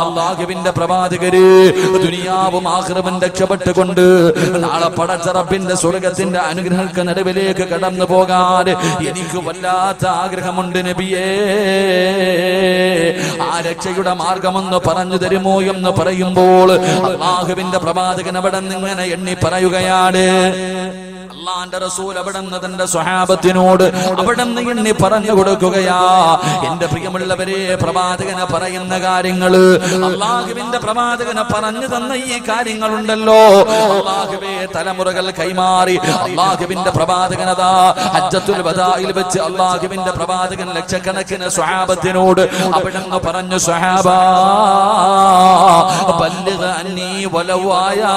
അല്ലാഹുവിന്റെ പ്രവാചകര് ദുനിയാവും ആഖിറവും രക്ഷപ്പെട്ടുകൊണ്ട് നാളെ പടച്ച റബ്ബിന്റെ സ്വർഗ്ഗത്തിന്റെ അനുഗ്രഹങ്ങൾക്ക് നടുവിലേക്ക് കടന്നു പോകാൻ എനിക്ക് വല്ലാത്ത ആഗ്രഹമുണ്ട് നബിയേ. ആ രക്ഷയുടെ മാർഗമെന്ന് പറഞ്ഞു തരുമോ എന്ന് പറയുമ്പോൾ അല്ലാഹുവിന്റെ പ്രവാചകൻ അവിടെ നിന്നിങ്ങനെ എണ്ണി പറയുകയാണ്. അല്ലാഹുവിന്റെ റസൂൽ അവിടുന്ന് തന്റെ സ്വഹാബത്തിനോട് അവിടുന്ന് എണ്ണി പറഞ്ഞു കൊടുക്കുകയാ. എന്റെ പ്രിയമുള്ളവരെ, പ്രവാചകനെ പറയുന്ന കാര്യങ്ങള്, അല്ലാഹുവിന്റെ പ്രവാചകനെ പറഞ്ഞു തന്ന ഈ കാര്യങ്ങളുണ്ടല്ലോ, അല്ലാഹുവേ തലമുറകൾ കൈമാറി അല്ലാഹുവിന്റെ പ്രവാചകനതാ ഹജ്ജത്തുൽ വദാഇൽ വെച്ച് അല്ലാഹുവിന്റെ പ്രവാചകൻ ലക്ഷക്കണക്കിന് സ്വഹാബത്തിനോട് അവിടുന്ന് പറഞ്ഞു, സ്വഹാബാ ബല്ലിഗ് അന്നീ വലൗ ആയാ.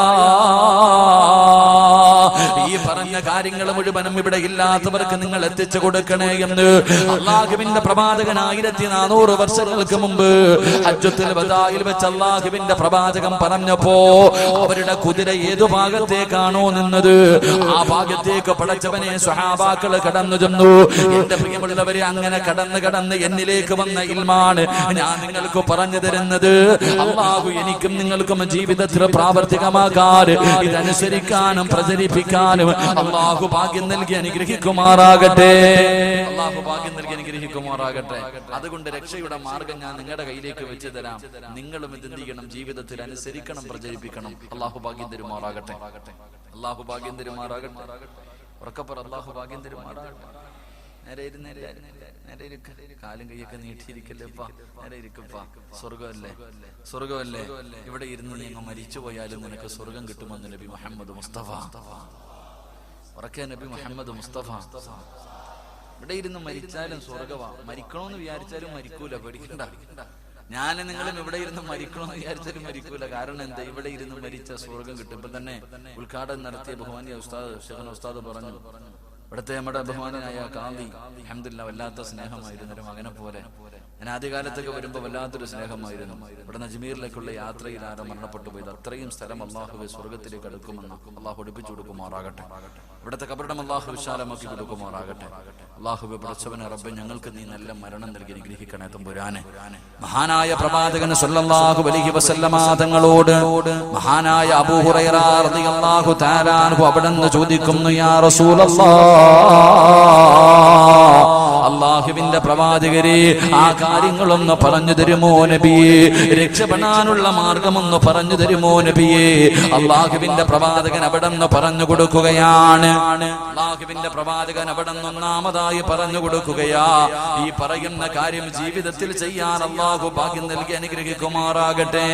ഈ പറഞ്ഞ കാര്യങ്ങൾ മുഴുവനും ഇവിടെ ഇല്ലാത്തവർക്ക് നിങ്ങൾ എത്തിച്ചു കൊടുക്കണേ എന്ന് അല്ലാഹുവിന്റെ പ്രവാചകൻ 1400 വർഷങ്ങൾക്ക് മുമ്പ് ഹജ്ജത്തുൽ വദാഇൽ വെച്ച് അല്ലാഹുവിന്റെ പ്രവാചകൻ പറഞ്ഞപ്പോ അവരുടെ കുതിര ഏതു ഭാഗത്തേക്കാണോ നിന്നത് ആ ഭാഗത്തേക്ക് പടച്ചവനെ സ്വഹാബാക്കൾ കടന്നു ചെന്നു. എന്റെ പ്രിയമുള്ളവരെ, അങ്ങനെ കടന്ന് എന്നിലേക്ക് വന്ന ഇൽമാണ് ഞാൻ നിങ്ങൾക്ക് പറഞ്ഞു തരുന്നത്. അല്ലാഹു എനിക്കും നിങ്ങൾക്കും ജീവിതത്തിൽ പ്രാവർത്തികമാക്കാൻ, ഇതനുസരിക്കാനും പ്രചരിപ്പിക്കാനും അല്ലാഹു ഭാഗ്യം നൽകി അനുഗ്രഹിക്കുമാറാകട്ടെ. അല്ലാഹു ഭാഗ്യം നൽകി അനുഗ്രഹിക്കുമാറാകട്ടെ. അതുകൊണ്ട് രക്ഷയുടെ മാർഗം ഞാൻ നിങ്ങളുടെ കയ്യിലേക്ക് വെച്ച് തരാം. നിങ്ങളും ഇത് എന്ത് ചെയ്യണം? ജീവിതത്തിൽ അനുസരിക്കണം, പ്രചരിപ്പിക്കണം. അല്ലാഹു ഭാഗ്യം തരുമാറാകട്ടെ. അല്ലാഹു ഭാഗ്യം തരുമാറാകട്ടെ. ഉറക്കപ്പറ, അല്ലാഹു ഭാഗ്യം തരുമാറാകട്ടെ. നേരെ ഇരിക്ക, കാലും കൈയൊക്കെ നീട്ടിയിരിക്കല്ലേപ്പാ. നേരെ ഇരിക്കപ്പാ. സ്വർഗമല്ലേ ഇവിടെ ഇരുന്ന് നീ അങ്ങ് മരിച്ചു പോയാലും നിനക്ക് സ്വർഗം കിട്ടുമെന്ന് നബി മുഹമ്മദ് മുസ്തഫ. ഉറക്കെ നബി മുഹമ്മദ് മുസ്തഫ. ഇവിടെ ഇരുന്ന് മരിച്ചാലും സ്വർഗവാ. മരിക്കണമെന്ന് വിചാരിച്ചാലും മരിക്കൂല, പേടിക്കണ്ട. ഞാനും നിങ്ങളും ഇവിടെ ഇരുന്ന് മരിക്കണമെന്ന് വിചാരിച്ചാലും മരിക്കൂല. കാരണം എന്താ? ഇവിടെ ഇരുന്ന് മരിച്ച സ്വർഗം കിട്ടും. ഇപ്പൊ തന്നെ ഉദ്ഘാടനം നടത്തിയ ബഹുമാനിയ ഉസ്താദ് ഷെഖൻ ഉസ്താദ് പറഞ്ഞു, ഇവിടുത്തെ നമ്മുടെ ബഹുമാനായ കാളി അൽഹംദുലില്ലാഹ് വല്ലാത്ത സ്നേഹമായിരുന്നു ഒരു മകനെ പോലെ. ഞാൻ ആദ്യകാലത്തൊക്കെ വരുമ്പോൾ വല്ലാത്തൊരു സ്നേഹമായിരുന്നു. ഇവിടെ അജ്മീറിലേക്കുള്ള യാത്രയിൽ ആരോ മരണപ്പെട്ടു പോയത്. അത്രയും സ്ഥലം അല്ലാഹുവെ സ്വർഗത്തിലേക്ക് അടുക്കുമെന്ന് അല്ലാഹു ഒടിപ്പിച്ചു കൊടുക്കുമാറാകട്ടെ. ഇവിടുത്തെ കബറിടം അല്ലാഹു വിശാലമാക്കി കൊടുക്കുമാറാകട്ടെ. അല്ലാഹുവെ പടച്ചവനെ റബ്ബേ, ഞങ്ങൾക്ക് നീ നല്ല മരണം നൽകി അനുഗ്രഹിക്കണേ തമ്പുരാനെ. മഹാനായ പ്രവാചകൻ സല്ലല്ലാഹു അലൈഹി വസല്ലമ തങ്ങളോട് മഹാനായ അബൂ ഹുറൈറ റളിയല്ലാഹു തആല അൻഹു അവിടുന്ന് ചോദിക്കുന്നു, യാ റസൂലല്ലാഹ്, അല്ലാഹുവിന്റെ പ്രവാചകരെ, ആ കാര്യങ്ങളൊന്ന് പറഞ്ഞു തരുമോ നബിയേ? രക്ഷപ്പെടാനുള്ള മാർഗമൊന്ന് പറഞ്ഞു തരുമോ നബിയേ? അല്ലാഹുവിന്റെ പ്രവാചകൻ അവിടുന്ന് പറഞ്ഞു കൊടുക്കുകയാണ്. അല്ലാഹുവിന്റെ പ്രവാചകൻ അവിടുന്ന് ഒന്നാമതായി പറഞ്ഞു കൊടുക്കുകയാ, ഈ പറയുന്ന കാര്യം ജീവിതത്തിൽ ചെയ്യാൻ അല്ലാഹു ഭാഗ്യം നൽകി അനുഗ്രഹിക്കുമാറാകട്ടെ.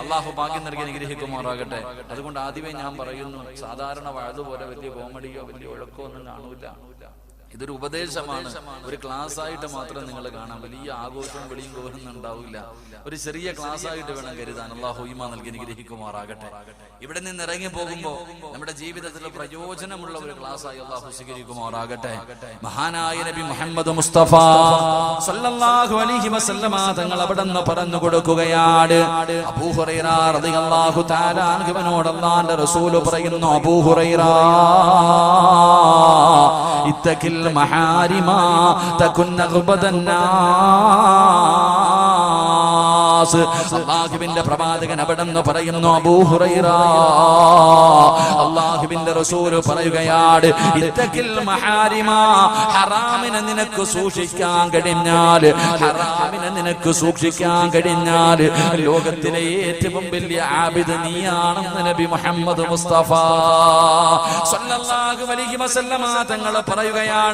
അല്ലാഹു ഭാഗ്യം നൽകി അനുഗ്രഹിക്കുമാറാകട്ടെ. അതുകൊണ്ട് ആദ്യമേ ഞാൻ പറയുന്നു, സാധാരണ വഅദ് പോലെ വലിയ കോമഡിയോ വലിയ ഒഴക്കോ ഒന്നും കാണൂല. ഇതൊരു ഉപദേശമാണ്. ഒരു ക്ലാസ് ആയിട്ട് മാത്രം നിങ്ങൾ കാണാം. വലിയ ആഘോഷവും വെളിയും കോരൊന്നും ഉണ്ടാവില്ല. ഒരു ചെറിയ ക്ലാസ് ആയിട്ട് വേണം കരുതാൻ. അല്ലാഹു ഈമാൻ നൽകി അനുഗ്രഹിക്കുമാറാകട്ടെ. ഇവിടെ നിന്ന് ഇറങ്ങി പോകുമ്പോ നമ്മുടെ ജീവിതത്തിൽ പ്രയോജനമുള്ള ഒരു ക്ലാസ് ആയി അല്ലാഹു സ്വീകരിക്കുമാറാകട്ടെ. മഹാനായ നബി മുഹമ്മദ് മുസ്തഫ സല്ലല്ലാഹു അലൈഹി വസല്ലമ തങ്ങൾ അവിടുന്ന് പറഞ്ഞു കൊടുക്കുകയാണ്. അബൂ ഹുറൈറ റളിയല്ലാഹു തആല അൻഹുവിനോട് അല്ലാഹുവിന്റെ റസൂൽ പറയുന്നു, അബൂ ഹുറൈറ, ഇത്തഖിൽ മഹാരിമാ തകുൻ നഗ്ബദന്നാസ്. അല്ലാഹുവിന്റെ പ്രവാചകൻ അവിടുന്ന് പറയുന്നു, അബൂ ഹുറൈറ, അല്ലാഹുവിന്റെ റസൂൽ പറയുകയാണ്, ഇത്തഖിൽ മഹാരിമാ, ഹറാമിനെ നിനക്ക് സൂക്ഷിക്കാൻ കഴിഞ്ഞാൽ, ഹറാമിനെ നിനക്ക് സൂക്ഷിക്കാൻ കഴിഞ്ഞാൽ ലോകത്തിലെ ഏറ്റവും വലിയ ആബിദ് നീയാണെന്ന് നബി മുഹമ്മദ് മുസ്തഫ സല്ലല്ലാഹു അലൈഹി വസല്ലമ തങ്ങൾ പറയുകയാണ്.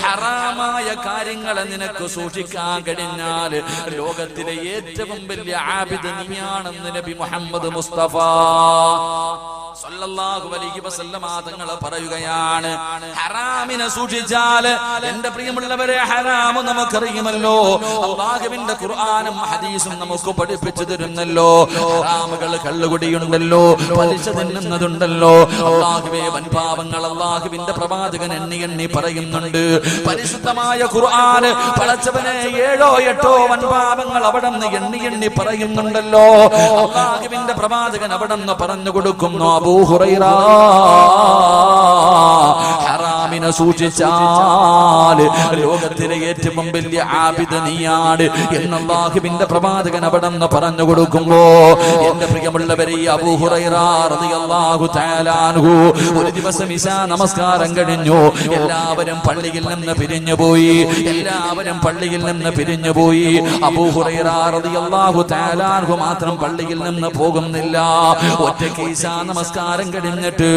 ഹറാമായ കാര്യങ്ങളെ നിനക്ക് സൂക്ഷിക്കാൻ കഴിഞ്ഞാൽ ലോകത്തിലെ ഏറ്റവും വലിയ ആബിദ് നീയാണെന്ന് നബി മുഹമ്മദ് മുസ്തഫ സല്ലല്ലാഹു അലൈഹി വസല്ലമ തങ്ങൾ പറയുകയാണ്. ഹറാമിനെ സൂക്ഷിച്ചാൽ, എന്റെ പ്രിയമുള്ളവരെ, ഹറാം നമുക്കറിയുമല്ലോ. അല്ലാഹുവിന്റെ ഖുർആനും ഹദീസും നമുക്ക് പഠിപ്പിച്ചു തരുന്നല്ലോ. ഹറാമുകൾ, കള്ളുകുടിയുണ്ടല്ലോ, പലിശ തിന്നുന്നതുണ്ടല്ലോ. അല്ലാഹുവേ, വൻപാപങ്ങൾ അല്ലാഹുവിന്റെ പ്രവാചകൻ എണ്ണി പറയുന്നുണ്ട്. പരിശുദ്ധമായ ഖുർആന് പടച്ചവനെ 7 8 വൻപാപങ്ങൾ അവിടെ നിന്ന് എണ്ണി പറയുന്നുണ്ടല്ലോ. അല്ലാഹുവിന്റെ പ്രവാചകൻ അവിടെ നിന്ന് പറഞ്ഞു കൊടുക്കുന്നു, അബൂ ഹുറൈറ, ഹറാം ഹറാമിനെ സൂക്ഷിച്ചാൽ ലോകത്തിലെ ഏറ്റവും വലിയ ആബിദ് നീയാണ് എന്ന് അല്ലാഹുവിന്റെ പ്രവാചകൻ അവിടെന്ന് പറഞ്ഞു കൊടുക്കുമ്പോ എന്റെ പ്രിയമുള്ളവരെ അബൂ ഹുറൈറ റളിയല്ലാഹു തആല അൻഹു ഒരു ദിവസം ഇശാ നമസ്കാരം കഴിഞ്ഞു. എല്ലാവരും പള്ളിയിൽ നിന്ന് പിരിഞ്ഞുപോയി. അബൂ ഹുറൈറ റളിയല്ലാഹു തആല അൻഹു മാത്രം പള്ളിയിൽ നിന്ന് പോകുന്നില്ല. ഒറ്റയ്ക്ക് ഇശാ നമസ്കാരം കഴിഞ്ഞിട്ട്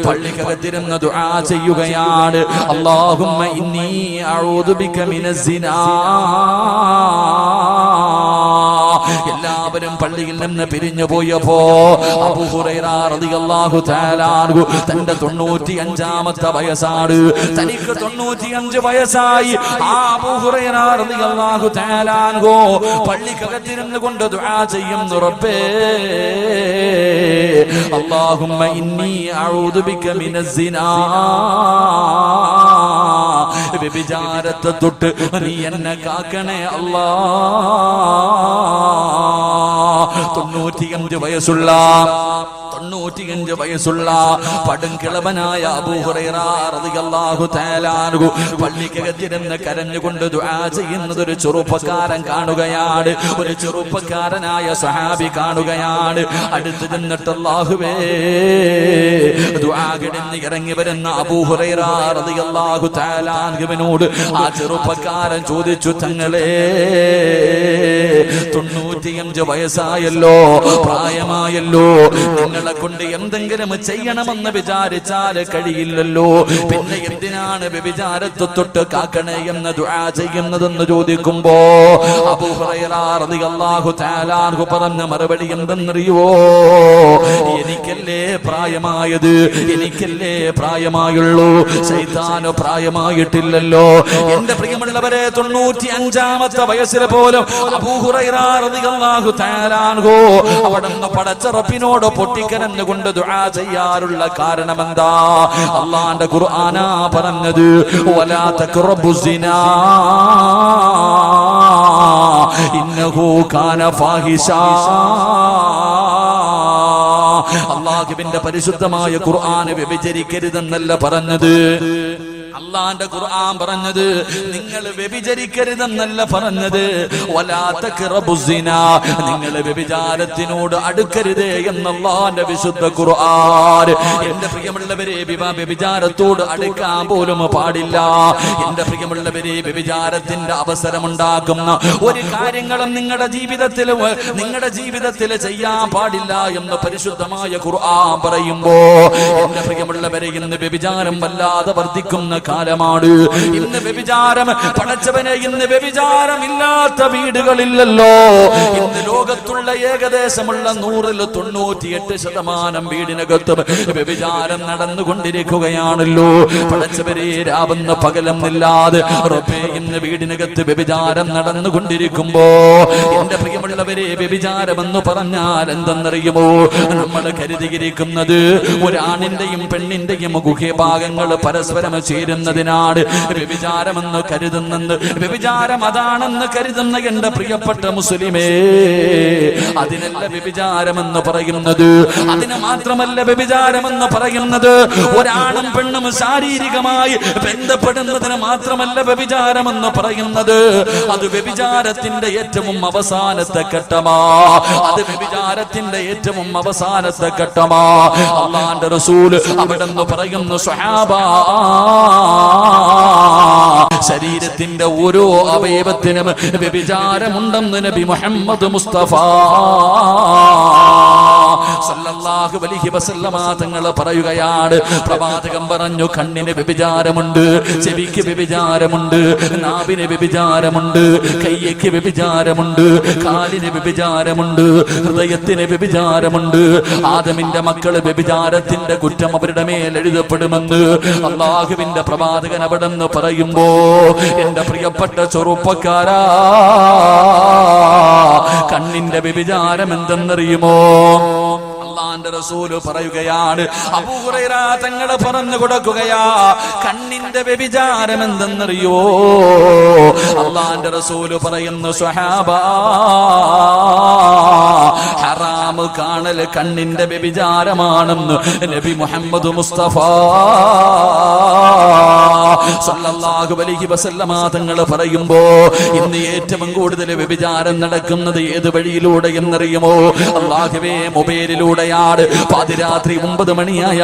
പള്ളിക്കകത്തിരുന്ന് ദുആ ചെയ്യുകയാണ്. അല്ലാഹുമ്മ ഇന്നി അഊദു ബിക മിനസ് സിനാ. എല്ലാവരും പള്ളിയിൽ നിന്ന് പിരിഞ്ഞു പോയപ്പോ അബൂ ഹുറൈറ റളിയല്ലാഹു തആല അൻഹു തന്റെ 95ാമത്തെ വയസ്സാണ്. തനിക്ക് 95 വയസ്സായി. ആ അബൂ ഹുറൈറ റളിയല്ലാഹു തആല അൻഹു പള്ളിക്കകത്തിരുന്ന് കൊണ്ട് ദുആ ചെയ്യുന്നു. റബ്ബേ അല്ലാഹുമ്മ ഇന്നി അഊദു ബിക മിനസ് സിനാ. വ്യഭിചാരത്തെ തൊട്ട് നീ എന്നെ കാക്കണേ അല്ലാ. 95 വയസ്സുള്ള പടുംകിളവനായ അബൂ ഹുറൈറ റളിയല്ലാഹു തആല അൻഹു പള്ളിക്കകത്തിരുന്ന് കരഞ്ഞുകൊണ്ട് ദുആ ചെയ്യുന്നത് ഒരു ചെറുപ്പക്കാരൻ കാണുകയാണ്. ഒരു ചെറുപ്പക്കാരനായ സ്വഹാബി കാണുകയാണ്. അടുത്ത് ചെന്നിട്ട് അല്ലാഹുവേ ദുആ കഴിഞ്ഞ് ഇറങ്ങി വരുന്ന അബൂ ഹുറൈറ റളിയല്ലാഹു തആല അൻഹുവിനോട് ആ ചെറുപ്പക്കാരൻ ചോദിച്ചു, തങ്ങളെ 95 വയസ്സായല്ലോ, പ്രായമായല്ലോ, നിങ്ങളെ കൊണ്ട് എന്തെങ്കിലും ചെയ്യണമെന്ന് വിചാരിച്ചാൽ കഴിയില്ലല്ലോ, പിന്നെ എന്തിനാണ് വ്യഭിചാരത്തെ തൊട്ട് കാക്കണേ എന്ന് ദുആ ചെയ്യുന്നതെന്ന് ചോദിക്കുമ്പോ അബൂ ഹുറൈറ റളിയല്ലാഹു തആല അൻഹു പറഞ്ഞ മറുപടി എന്തെന്നറിയോ? എനിക്കല്ലേ പ്രായമായത്, എനിക്കല്ലേ പ്രായമായുള്ളൂ, ശൈത്താന് പ്രായമായിട്ടില്ലല്ലോ. എന്റെ പ്രിയമുള്ളവരെ 95ാമത്തെ വയസ്സിൽ പോലും അബൂ ഹുറൈറ റളിയല്ലാഹു തആല അൻഹു അവിടുന്ന് പടച്ച റബ്ബിനോട് പൊട്ടിക്കരഞ്ഞുകൊണ്ട് ദുആ ചെയ്യാറുള്ള കാരണം എന്താ? അല്ലാഹുവിന്റെ ഖുർആനാ പറഞ്ഞത്, വലാ തഖറബുസ് സിനാ ഇന്നഹു കാന ഫാഹിഷാ. അല്ലാഹുവിന്റെ പരിശുദ്ധമായ ഖുർആൻ വ്യഭിചരിക്കരുതെന്നല്ല പറഞ്ഞത്. അല്ലാഹുവിന്റെ ഖുർആൻ പറഞ്ഞത് നിങ്ങൾ വ്യഭിചരിക്കരുതെന്നല്ല പറഞ്ഞത്. വലാ തഖറബുസ് സിനാ, നിങ്ങൾ വ്യഭിചാരത്തിനോട് അടുക്കരുതേ എന്ന് അല്ലാഹുവിന്റെ വിശുദ്ധ ഖുർആൻ. എന്റെ പ്രിയമുള്ളവരെ, വ്യഭിചാരത്തോട് അടുക്കാൻ പോലും പാടില്ല. എന്റെ പ്രിയമുള്ളവരെ, വ്യഭിചാരത്തിന്റെ അവസരമുണ്ടാക്കുന്ന ഒരു കാര്യങ്ങളും നിങ്ങളുടെ ജീവിതത്തിൽ ചെയ്യാൻ പാടില്ല എന്ന് പരിശുദ്ധമായ ഖുർആൻ പറയുമ്പോ എന്റെ പ്രിയമുള്ളവരെ, ഇന്ന് വ്യഭിചാരം വല്ലാതെ വർദ്ധിക്കുന്ന കാലമാണ്. ഇന്ന് വ്യഭിചാരം പടച്ചവനെ, ഇന്ന് വ്യഭിചാരമില്ലാത്ത വീടുകളില്ലല്ലോ. ഇന്ന് ലോകത്തുള്ള ഏകദേശമുള്ള 100-98% വീടിനകത്തും വ്യഭിചാരം നടന്നുകൊണ്ടിരിക്കുകയാണല്ലോ. പടച്ചവരെ, രാവെന്ന് പകലെന്നില്ലാതെ റബ്ബേ ഇന്ന് വീടിനകത്ത് വ്യഭിചാരം നടന്നുകൊണ്ടിരിക്കുമ്പോ എന്റെ പ്രിയമുള്ളവരെ, വ്യഭിചാരമെന്ന് പറഞ്ഞാൽ എന്തെന്നറിയുമോ? നമ്മൾ കരുതിയിരിക്കുന്നത് ഒരാണിന്റെയും പെണ്ണിന്റെയും ഗുഹ്യഭാഗങ്ങൾ പരസ്പരം ചേരുന്നതിനാണ് വ്യഭിചാരമെന്ന് കരുതുന്നത്. വ്യഭിചാരം അതാണെന്ന് കരുതുന്ന എന്റെ പ്രിയപ്പെട്ട മുസ്ലിമേ, അതിനല്ല വ്യഭിചാരമെന്ന് പറയുന്നത്. അതിന് മാത്രമല്ല വ്യഭിചാരമെന്ന് പറയുന്നത്. ഒരാണും പെണ്ണും ശാരീരികമായി ബന്ധപ്പെടുന്നതിന് മാത്രമല്ല വ്യഭിചാരമെന്ന് പറയുന്നത്. അത് വ്യഭിചാരത്തിന്റെ ഏറ്റവും അവസാനത്തെ ഘട്ടമാ. അത് വ്യഭിചാരത്തിന്റെ ഏറ്റവും അവസാനത്തെ ഘട്ടമാ. അല്ലാഹുവിന്റെ റസൂൽ അവിടെന്ന് പറയുന്നു, സ്വഹാബാ, ശരീരത്തിന്റെ ഓരോ അവയവത്തിനും വ്യഭിചാരമുണ്ടെന്ന് നബി മുഹമ്മദ് മുസ്തഫ സല്ലല്ലാഹു അലൈഹി വസല്ലമ തങ്ങൾ പറയുകയാണ്. പ്രവാചകൻ പറഞ്ഞു, കണ്ണിന് വ്യഭിചാരമുണ്ട്, ചെവിക്ക് വ്യഭിചാരമുണ്ട്, നാവിന് വ്യഭിചാരമുണ്ട്, കൈയ്ക്ക് വ്യഭിചാരമുണ്ട്, കാലിന് വ്യഭിചാരമുണ്ട്, ഹൃദയത്തിന് വ്യഭിചാരമുണ്ട്. ആദമിന്റെ മക്കള് വ്യഭിചാരത്തിന്റെ കുറ്റം അവരുടെ മേൽ എഴുതപ്പെടുമെന്ന് അല്ലാഹുവിന്റെ പ്രവാചകൻ അവിടെന്ന് പറയുമ്പോ എന്റെ പ്രിയപ്പെട്ട ചെറുപ്പക്കാരാ, കണ്ണിന്റെ വ്യഭിചാരം എന്തെന്നറിയുമോ? അല്ലാഹുവിന്റെ റസൂൽ പറയുകയാണ്, അബൂ ഹുറൈറ തങ്ങൾ പറഞ്ഞു കൊടുക്കുകയാ, കണ്ണിന്റെ വ്യഭിചാരം എന്തെന്നറിയോ? അല്ലാഹുവിന്റെ റസൂൽ പറയുന്നു, സ്വഹാബാ, ഹറാം കാണൽ കണ്ണിന്റെ വ്യഭിചാരമാണെന്ന് നബി മുഹമ്മദ് മുസ്തഫ സല്ലല്ലാഹു അലൈഹി വസല്ലമ തങ്ങൾ പറയുമ്പോ ഇന്ന് ഏറ്റവും കൂടുതൽ വ്യഭിചാരം നടക്കുന്നത് ഏത് വഴിയിലൂടെ എന്നറിയുമോ? അല്ലാഹുവേ, മൊബൈലിലൂടെയാണ്. പാതിരാത്രി 9 മണിയായ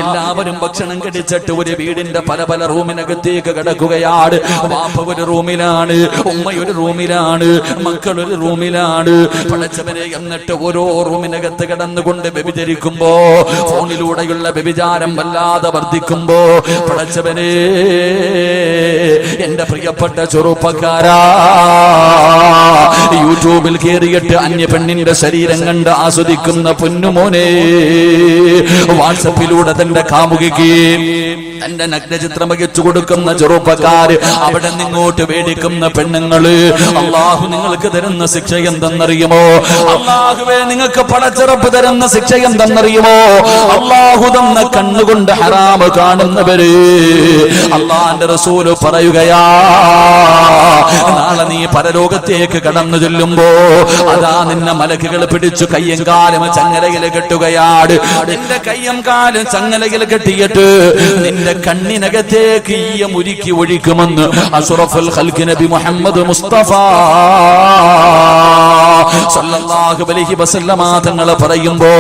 എല്ലാവരും ഭക്ഷണം കഴിച്ചിട്ട് ഒരു വീടിന്റെ പല പല റൂമിനകത്തേക്ക് കിടക്കുകയാണ്. വാപ്പ ഒരു റൂമിലാണ്, ഉമ്മ ഒരു റൂമിലാണ്, മക്കൾ ഒരു റൂമിലാണ്. പടച്ചവനെ, എന്നിട്ട് ഓരോ റൂമിനകത്ത് കിടന്നുകൊണ്ട് വ്യഭിചരിക്കുമ്പോ, ഫോണിലൂടെയുള്ള വ്യഭിചാരം വല്ലാതെ വർദ്ധിക്കുമ്പോ, പടച്ചവനെ, എന്റെ പ്രിയപ്പെട്ട ചെറുപ്പക്കാരാ, യൂട്യൂബിൽ കയറിയിട്ട് അന്യ പെണ്ണിന്റെ ശരീരം കണ്ട് ആസ്വദിക്കുന്ന പൊന്നുമോനെ, വാട്സപ്പിലൂടെ തന്റെ കാമുകിക്ക് തന്റെ നഗ്നചിത്രം വഹിച്ചു കൊടുക്കുന്ന ചെറുപ്പക്കാര്, അവിടെ നിങ്ങോട്ട് വേടിക്കുന്ന പെണ്ണുങ്ങള്, അള്ളാഹു നിങ്ങൾക്ക് തരുന്ന ശിക്ഷ എന്തെന്നറിയുമോ? അള്ളാഹുവേ, നിങ്ങൾക്ക് പടച്ചിറപ്പ് തരുന്ന ശിക്ഷ എന്തെന്നറിയുമോ? അള്ളാഹു തന്ന കണ്ണുകൊണ്ട് ഹറാമ് കാണുന്നവര്, അള്ളാന്റെ റസൂല് പറയുകയാ, നാളെ നീ പരലോകത്തേക്ക് കടന്നു ചെല്ലുമ്പോ അതാ നിന്നെ മലക്കുകൾ പിടിച്ചു കയ്യും കാലും ചങ്ങലയിൽ കെട്ടുകയാണ്. നിന്റെ കയ്യും കാലും ചങ്ങലയിൽ കെട്ടിയിട്ട് നിന്റെ കണ്ണിനകത്തേക്ക് ഈയം ഉരുക്കി ഒഴിക്കുമെന്ന് അഷ്റഫുൽ ഖൽഖ് നബി മുഹമ്മദ് മുസ്തഫ സല്ലല്ലാഹു അലൈഹി വസല്ലമ തങ്ങൾ പറയുമ്പോ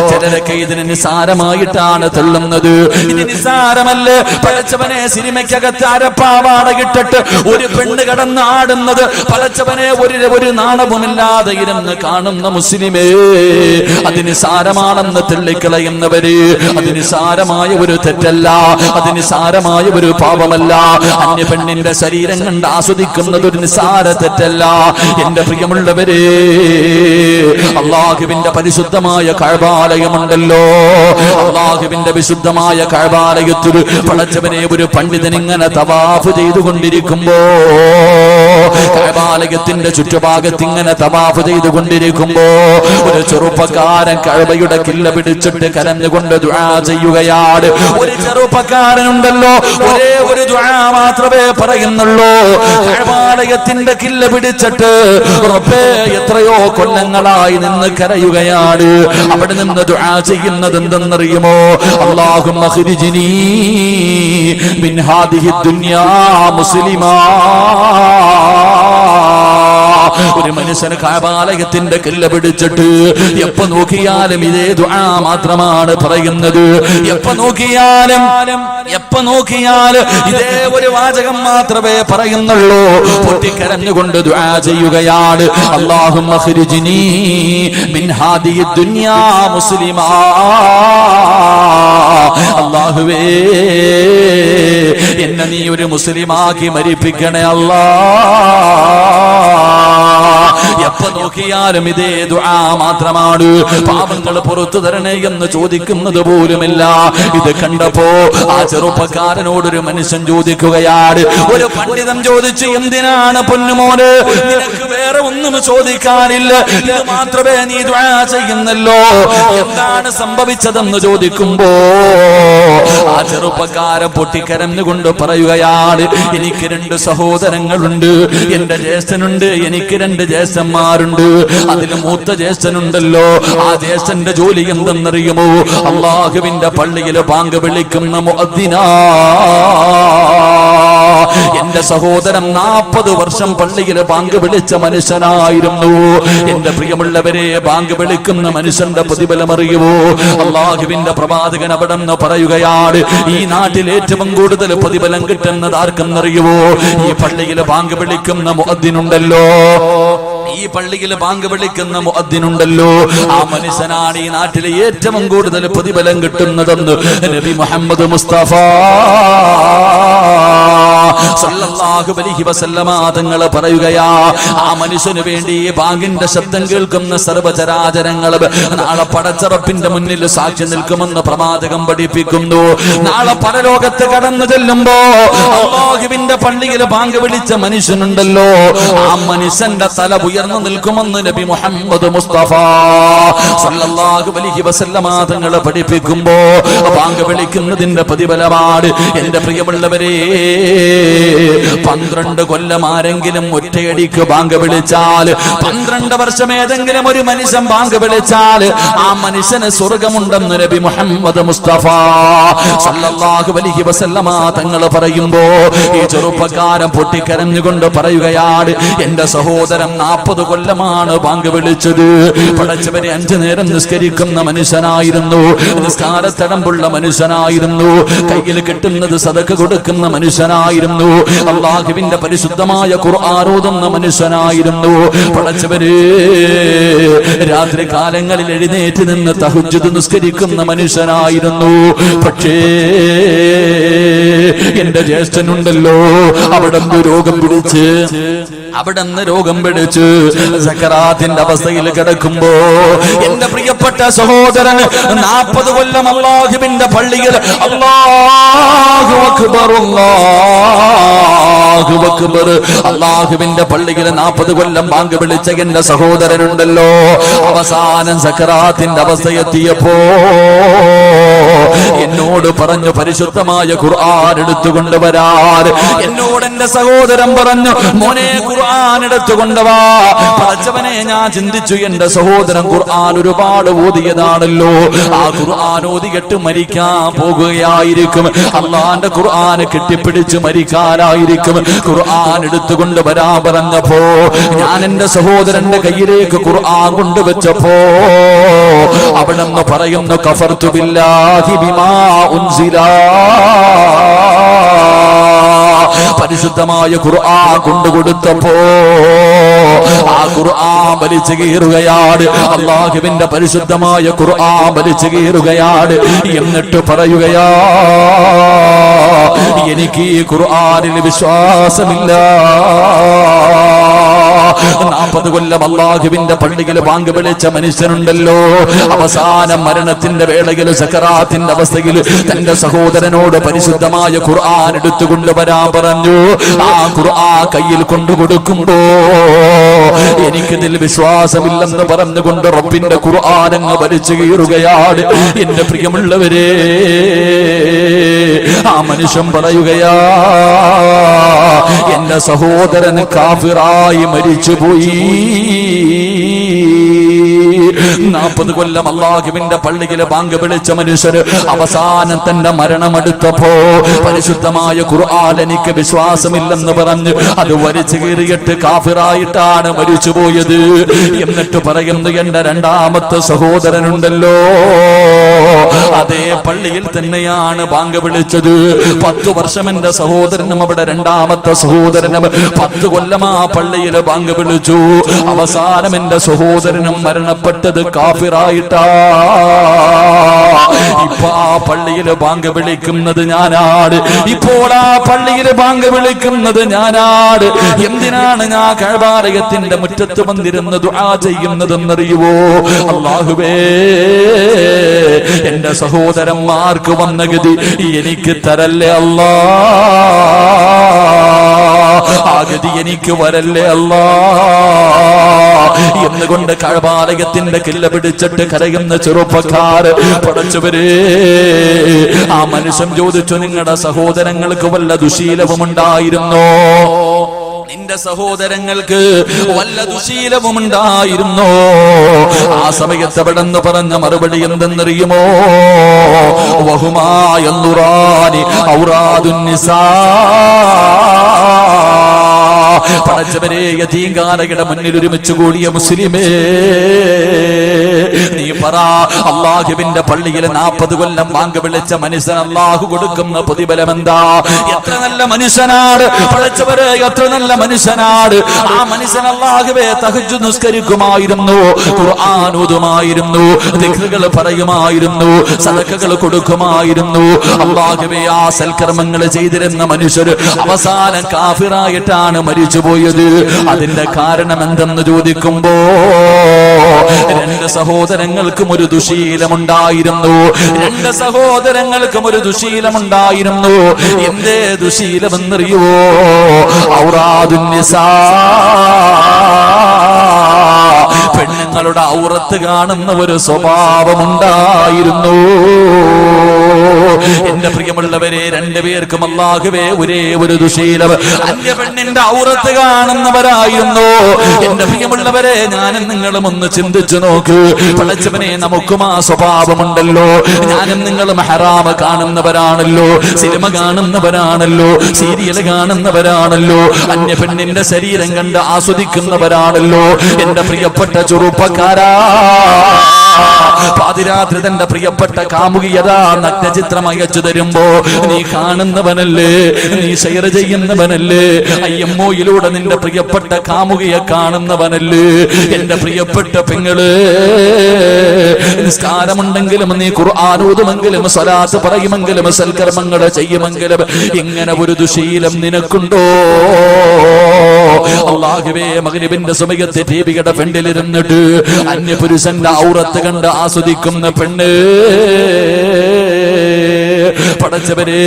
ചിലരൊക്കെ ഇതിന് നിസാരമായിട്ടാണ് തള്ളുന്നത്. ഇത് നിസാരമല്ലേ? പടച്ചവനെ, സിനിമയ്ക്കകത്ത് അരപ്പാവാട ഇട്ടിട്ട് ഒരു പെണ്ണ് കടന്ന് ആടുന്നത് പടച്ചവനെ ഒരു നാണവുമില്ലാതെ ഇരുന്ന് കാണുന്ന മുസ്ലിമേ, അത് നിസാരമാണെന്ന് തള്ളിക്കളയുന്നവര്, അത് നിസാരമായ ഒരു തെറ്റല്ല, അത് നിസാരമായ ഒരു പാപമല്ല. അന്യ പെണ്ണിന്റെ ശരീരം കണ്ട് ആസ്വദിക്കുന്നത് ഒരു നിസാര തെറ്റല്ല. എന്റെ പ്രിയമുള്ളവരെ, അള്ളാഹുവിന്റെ പരിശുദ്ധമായ കഅബാലയമുണ്ടല്ലോ, അള്ളാഹുവിന്റെ വിശുദ്ധമായ കഅബാലയത്തിൽ പടച്ചവനെ ഒരു പണ്ഡിതൻ ഇങ്ങനെ തവാഫ് ചെയ്തുകൊണ്ടിരിക്കുമ്പോ, കഅബാലയത്തിന്റെ ചുറ്റുഭാഗത്ത് ഇങ്ങനെ തവാഫ് ചെയ്തുകൊണ്ടിരിക്കുമ്പോ ഒരു ചെറുപ്പക്കാരൻ കഅബയുടെ കില്ല പിടിച്ചിട്ട് കരഞ്ഞുകൊണ്ട് ദുആ ചെയ്യുകയാണ്. ഒരു ചെറുപ്പക്കാരനുണ്ടല്ലോ, ഒരേ ഒരു ദുആ മാത്രമേ പറയുന്നുള്ളൂ. കഅബാലയത്തിന്റെ കില്ല പിടിച്ചിട്ട് റബ്ബേ, എത്രയോ കൊല്ലങ്ങളായി നിന്ന് കരയുകയാണ്. അവിടെ നിന്ന് ദുആ ചെയ്യുന്നത് എന്തെന്നറിയുമോ? അല്ലാഹുമ്മ ഖ്രിജ്നി മിൻ ഹാദിഹി ദുനിയാ മുസ്ലിമാ. ഒരു മനുഷ്യന് കഅബാലയത്തിന്റെ കില്ല പിടിച്ചിട്ട് എപ്പോ നോക്കിയാലും ഇതേ ദുആ മാത്രമാണ് പറയുന്നത്. എപ്പോ നോക്കിയാലും ഇതേ ഒരു വാചകം മാത്രമേ പറയുന്നുള്ളൂ. പൊട്ടിക്കരഞ്ഞുകൊണ്ട് ദുആ ചെയ്യുകയാണ്. അല്ലാഹുമ്മ ഖ്രിജ്നി മിൻ ഹാദിഹി ദുനിയാ മുസ്ലിമാ. അല്ലാഹുവേ, എന്നെ നീ ഒരു മുസ്ലിമാക്കി മരിപ്പിക്കണേ അല്ലാ. എപ്പോ നോക്കിയാലും ഇതേ ദുആ മാത്രമാണ്. പാപങ്ങൾ പുറത്തു തരണേ എന്ന് ചോദിക്കുന്നത് പോലുമില്ല. ഇത് കണ്ടപ്പോ ആ ചെറുപ്പക്കാരനോടൊരു മനുഷ്യൻ ചോദിക്കുകയാണ്. ഒരു പണ്ഡിതൻ ചോദിച്ചു, എന്തിനാണ് പൊന്നുമോന്, നിനക്ക് വേറെ ഒന്നും ചോദിക്കാനില്ല, ഇത് മാത്രമേ നീ ദുആ ചെയ്യുന്നല്ലോ, എന്താണ് സംഭവിച്ചതെന്ന് ചോദിക്കുമ്പോ ആ ചെറുപ്പക്കാരൻ പൊട്ടിക്കരഞ്ഞുകൊണ്ട് പറയുകയാണ്, എനിക്ക് 2 സഹോദരങ്ങളുണ്ട്, എന്റെ ജ്യേഷ്ഠനുണ്ട്, എനിക്ക് 2 ജ്യേഷ്ഠന്മാരുണ്ട്. അതിൽ മൂത്ത ജ്യേഷ്ഠനുണ്ടല്ലോ, ആ ജ്യേഷ്ഠന്റെ ജോലി എന്തെന്നറിയുമോ? അള്ളാഹുവിന്റെ പള്ളിയിൽ ബാങ്ക് വിളിക്കുന്ന മുഅദ്ദിനാ. എന്റെ സഹോദരൻ 40 വർഷം പള്ളിയിൽ ബാങ്ക് വിളിച്ച മനുഷ്യനായിരുന്നു. എന്റെ പ്രിയമുള്ളവരെ, ബാങ്ക് വിളിക്കുന്ന മനുഷ്യന്റെ പ്രതിഫലം അറിയുമോ? അള്ളാഹുവിന്റെ പ്രവാചകൻ അവിടെ നിന്ന് പറയുകയാണ്, ഈ നാട്ടിൽ ഏറ്റവും കൂടുതൽ പ്രതിഫലം കിട്ടുന്നത് ആർക്കെന്നറിയുമോ? ഈ പള്ളിയിൽ ബാങ്ക് വിളിക്കുന്ന മുഅദ്ദിനുണ്ടല്ലോ, ഈ പള്ളിയിൽ ബാങ്ക് വിളിക്കുന്ന മുഅദ്ദിനുണ്ടല്ലോ, ആ മനുഷ്യനാണ് ഈ നാട്ടിലെ ഏറ്റവും കൂടുതൽ പ്രതിഫലം കിട്ടുന്നതെന്ന് നബി മുഹമ്മദ് മുസ്തഫ സല്ലല്ലാഹു അലൈഹി വസല്ലമ തങ്ങൾ പറയുകയാ. ആ മനുഷ്യന് വേണ്ടി ബാങ്കിന്റെ ശബ്ദം കേൾക്കുന്ന സർവ്വചരാചരങ്ങൾ നാളെ പടച്ചറപ്പിന്റെ മുന്നിൽ സാക്ഷി നിൽക്കുമെന്ന് പ്രവാചകം പഠിപ്പിക്കുന്നു. നാളെ പരലോകത്ത് കടന്നു ചെല്ലുമ്പോ അല്ലാഹുവിന്റെ പള്ളിയിൽ ബാങ്ക് വിളിച്ച മനുഷ്യനുണ്ടല്ലോ, ആ മനുഷ്യന്റെ തല ഉയർന്നു നിൽക്കുമെന്ന് നബി മുഹമ്മദ് മുസ്തഫ സല്ലല്ലാഹു അലൈഹി വസല്ലമ തങ്ങൾ പഠിപ്പിക്കുമ്പോ ബാങ്ക് വിളിക്കുന്നതിന്റെ പ്രതിഫലമാണ്. എന്റെ പ്രിയമുള്ളവരെ, 12 കൊല്ലം ആരെങ്കിലും ഒറ്റയടിക്ക് ബാങ്ക് വിളിച്ചാൽ, 12 വർഷം ഏതെങ്കിലും ഒരു മനുഷ്യൻ ബാങ്ക് വിളിച്ചാൽ ആ മനുഷ്യന് സ്വർഗമുണ്ടെന്ന് നബി മുഹമ്മദ് മുസ്തഫ സല്ലല്ലാഹു അലൈഹി വസല്ലമ തങ്ങൾ പറയുമ്പോ ഈ ചെറുപ്പക്കാരൻ പൊട്ടിക്കരഞ്ഞുകൊണ്ട് പറയുകയാണ്, എന്റെ സഹോദരൻ 40 കൊല്ലമാണ് ബാങ്ക് വിളിച്ചത്. പടച്ചവനെ 5 നേരം നിസ്കരിക്കുന്ന മനുഷ്യനായിരുന്നു, നിസ്കാരത്തടമ്പുള്ള മനുഷ്യനായിരുന്നു, കയ്യിൽ കിട്ടുന്നത് സദഖ കൊടുക്കുന്ന മനുഷ്യനായിരുന്നു, അല്ലാഹുവിന്റെ പരിശുദ്ധമായ ഖുർആൻ ഓതുന്ന മനുഷ്യനായിരുന്നു. പടച്ചവനെ രാത്രി കാലങ്ങളിൽ എഴുന്നേറ്റ് നിന്ന് തഹജ്ജുദ് നിസ്കരിക്കുന്ന മനുഷ്യനായിരുന്നു. പക്ഷേ എന്റെ ജ്യേഷ്ഠനുണ്ടല്ലോ, അവിടുന്ന് രോഗം പിടിച്ച് സക്കറാത്തിന്റെ അവസ്ഥയിൽ കിടക്കുമ്പോ എന്റെ പ്രിയപ്പെട്ട സഹോദരൻ 40 കൊല്ലം അല്ലാഹുവിന്റെ പള്ളിയിൽ അല്ലാഹു അക്ബർ അല്ലാഹു അക്ബർ അല്ലാഹുവിന്റെ പള്ളിയിൽ 40 കൊല്ലം ബാങ്ക് വിളിച്ച എന്റെ സഹോദരനുണ്ടല്ലോ, അവസാനം സക്കറാത്തിന്റെ അവസ്ഥ എത്തിയപ്പോ എന്നോട് പറഞ്ഞു, പരിശുദ്ധമായ ഖുർആൻ എടുത്തുകൊണ്ടുവരാൻ. എന്നോട് എന്റെ സഹോദരൻ പറഞ്ഞു, മോനെ ഖുർആൻ എടുത്തുകൊണ്ടുവാ. പടച്ചവനെ, ഞാൻ ചിന്തിച്ചു, എന്റെ സഹോദരൻ ഖുർആൻ ഒരുപാട് ഓതിയതാണല്ലോ, ആ ഖുർആൻ ഓതിയിട്ട് മരിക്കാൻ പോകുകയായിരിക്കും, അള്ളാന്റെ ഖുർആൻ കെട്ടിപ്പിടിച്ച് മരിക്കാനായിരിക്കും. ഖുർആൻ എടുത്തുകൊണ്ട് വരാൻ പറഞ്ഞപ്പോ ഞാൻ എന്റെ സഹോദരന്റെ കയ്യിലേക്ക് ഖുർആൻ കൊണ്ടുവച്ചപ്പോ അവിടെന്ന് പറയുന്നു, കഫർതു ബില്ലാഹി ബിമാ ഉൻസില. പരിശുദ്ധമായ ഖുർആൻ കൊണ്ടുകൊടുത്തപ്പോ ആ ഖുർആൻ വലിച്ചു കീറുകയാണ്, അല്ലാഹുവിന്റെ പരിശുദ്ധമായ ഖുർആൻ വലിച്ചു കീറുകയാണ്. എന്നിട്ട് പറയുകയാ, എനിക്ക് ഈ ഖുർആനിൽ വിശ്വാസമില്ല. 40 കൊല്ലം അല്ലാഹുവിന്റെ പള്ളിയിൽ ബാങ്ക് വിളിച്ച മനുഷ്യനുണ്ടല്ലോ, അവസാനം മരണത്തിന്റെ വേളയിൽ സക്കറാത്തിന്റെ അവസ്ഥയിൽ തന്റെ സഹോദരനോട് പരിശുദ്ധമായ ഖുർആൻ എടുത്തുകൊണ്ടുവരാൻ പറഞ്ഞു. ആ ഖുർആൻ കയ്യിൽ കൊണ്ടുകൊടുക്കുമ്പോ എനിക്കിതിൽ വിശ്വാസമില്ലെന്ന് പറഞ്ഞുകൊണ്ട് റബ്ബിന്റെ ഖുർആൻ അങ്ങ് വലിച്ചു കീറുകയാണ്. എന്റെ പ്രിയമുള്ളവരെ, ആ മനുഷ്യൻ പറയുകയാ, എന്റെ സഹോദരൻ കാഫിറായി മരിച്ചുപോയി. 40 കൊല്ലം അല്ലാഹുവിന്റെ പള്ളിയിൽ ബാങ്ക് വിളിച്ച മനുഷ്യര് അവസാനം തന്റെ മരണമെടുത്തപ്പോ പരിശുദ്ധമായ ഖുർആൻ എനിക്ക് വിശ്വാസമില്ലെന്ന് പറഞ്ഞ് അത് വലിച്ചു കീറിയിട്ട് കാഫിറായിട്ടാണ് മരിച്ചുപോയത്. എന്നിട്ട് പറയുന്നു, എന്റെ രണ്ടാമത്തെ സഹോദരനുണ്ടല്ലോ, അതേ പള്ളിയിൽ തന്നെയാണ് ബാങ്ക് വിളിച്ചത്. 10 വർഷം എന്റെ സഹോദരനും അവിടെ രണ്ടാമത്തെ സഹോദരനും 10 കൊല്ലം ആ പള്ളിയിൽ ബാങ്ക് വിളിച്ചു. അവസാനം എന്റെ സഹോദരനും മരണപ്പെട്ടത് കാഫിറായിട്ടാ. ഇപ്പൊ ആ പള്ളിയിൽ ബാങ്ക് വിളിക്കുന്നത് ഞാനാണ്, ഇപ്പോൾ ആ പള്ളിയിൽ ബാങ്ക് വിളിക്കുന്നത് ഞാനാണ്. എന്തിനാണ് ഞാൻ കഅബാലയത്തിന്റെ മുറ്റത്ത് വന്നിരുന്ന് ദുആ ചെയ്യുന്നതെന്നറിയുവോ? അല്ലാഹുവേ, എന്റെ സഹോദരന്മാർക്ക് വന്ന ഗതി എനിക്ക് തരല്ലേ അല്ലാ, ആ ഗതി എനിക്ക് വരല്ലേ അല്ലാ എന്നുകൊണ്ട് കഅബാലയത്തിന്റെ കില്ല പിടിച്ചിട്ട് കരയുന്ന ചെറുപ്പക്കാർ. പടച്ചവരെ, ആ മനുഷ്യൻ ചോദിച്ചു, നിങ്ങളുടെ സഹോദരങ്ങൾക്ക് വല്ല ദുശീലവും ഉണ്ടായിരുന്നോ? നിന്റെ സഹോദരങ്ങൾക്ക് വല്ല ദുശീലവും ഉണ്ടായിരുന്നോ? ആ സമയത്ത് അവിടെന്ന് പറഞ്ഞ മറുപടി എന്തെന്നറിയുമോ? വഹുമായ നുറാനി ഔറാദുൻ നിസാ. പടച്ചവരെ, യതീംഖാനയുടെ മുന്നിൽ ഒരുമിച്ച് കൂടിയ മുസ്ലിമേ, നീ പറ, അല്ലാഹുവിന്റെ പള്ളിയിൽ 40 കൊല്ലം ബാങ്ക് വിളിച്ച മനുഷ്യൻ അല്ലാഹു കൊടുക്കുന്ന പ്രതിഫലം എന്താ? എത്ര നല്ല മനുഷ്യനാണ് പടച്ചവരെ, എത്ര നല്ല മനുഷ്യനാണ്. ആ മനുഷ്യൻ അല്ലാഹുവേ തഹജ്ജുദ് നിസ്കരിക്കുമായിരുന്നു, ഖുർആൻ ഓതുമായിരുന്നു, ദിക്റുകൾ പറയുമായിരുന്നു, സദഖകൾ കൊടുക്കുമായിരുന്നു. അല്ലാഹുവേ, ആ സൽക്കർമ്മങ്ങൾ ചെയ്തിരുന്ന മനുഷ്യർ അവസാനം കാഫിറായിട്ടാണ് മരിച്ചുപോയത്. അതിന്റെ കാരണം എന്തെന്ന് ചോദിക്കുമ്പോ 2 സഹോദരങ്ങൾക്കും ഒരു ദുശീലമുണ്ടായിരുന്നു. രണ്ട് സഹോദരങ്ങൾക്കും ഒരു ദുശീലമുണ്ടായിരുന്നു. എന്തേ ദുശീലമെന്നറിയോ? ഔറാദുൻ നിസാ, പെണ്ണുങ്ങളുടെ ഔറത്ത് കാണുന്ന ഒരു സ്വഭാവമുണ്ടായിരുന്നു. എന്റെ പ്രിയമുള്ളവരെ, രണ്ടുപേർക്കും അല്ലാഹുവേ ഒരേ ഒരു ദുശീലം, അന്യ പെണ്ണിന്റെ ഔറത്ത് കാണുന്നവരായിരുന്നു. എന്റെ പ്രിയമുള്ളവരെ, ഞാനും നിങ്ങളും ഒന്ന് ചിന്തിച്ചു നോക്ക്. പടച്ചവനെ, നമുക്കും ആ സ്വഭാവമുണ്ടല്ലോ. ഞാനും നിങ്ങളും ഹറാമ കാണുന്നവരാണല്ലോ, സിനിമ കാണുന്നവരാണല്ലോ, സീരിയൽ കാണുന്നവരാണല്ലോ, അന്യ പെണ്ണിന്റെ ശരീരം കണ്ട് ആസ്വദിക്കുന്നവരാണല്ലോ. എന്റെ പ്രിയപ്പെട്ട ചെറുപ്പക്കാരാ, പാതിരാത്രി തന്റെ പ്രിയപ്പെട്ട കാമുകിയതാ നഗ്നചിത്രം അയച്ചു തരുമ്പോ നീ കാണുന്നവനല്ലേ, നീ ഷെയർ ചെയ്യുന്നവനല്ലേ, IMOയിലൂടെ നിന്റെ പ്രിയപ്പെട്ട കാമുകിയെ കാണുന്നവനല്ലേ. എന്റെ പ്രിയപ്പെട്ട പെങ്ങള്, നിസ്കാരമുണ്ടെങ്കിലും നീ ഖുർആൻ ഓതുമെങ്കിലും സ്വലാത്ത് പറയുമെങ്കിലും സൽക്കർമ്മങ്ങൾ ചെയ്യുമെങ്കിലും ഇങ്ങനെ ഒരു ദുശീലം നിനക്കുണ്ടോ? അല്ലാഹുവേ, മഗ്രിബിന്റെ സമയത്ത് ടിവിയുടെ ഫ്രണ്ടിലിരുന്നിട്ട് അന്യപുരുഷന്റെ ഔറത്ത് കണ്ട് ആസ്വദിക്കുന്ന പെണ്ണ്, പടച്ചവരെ,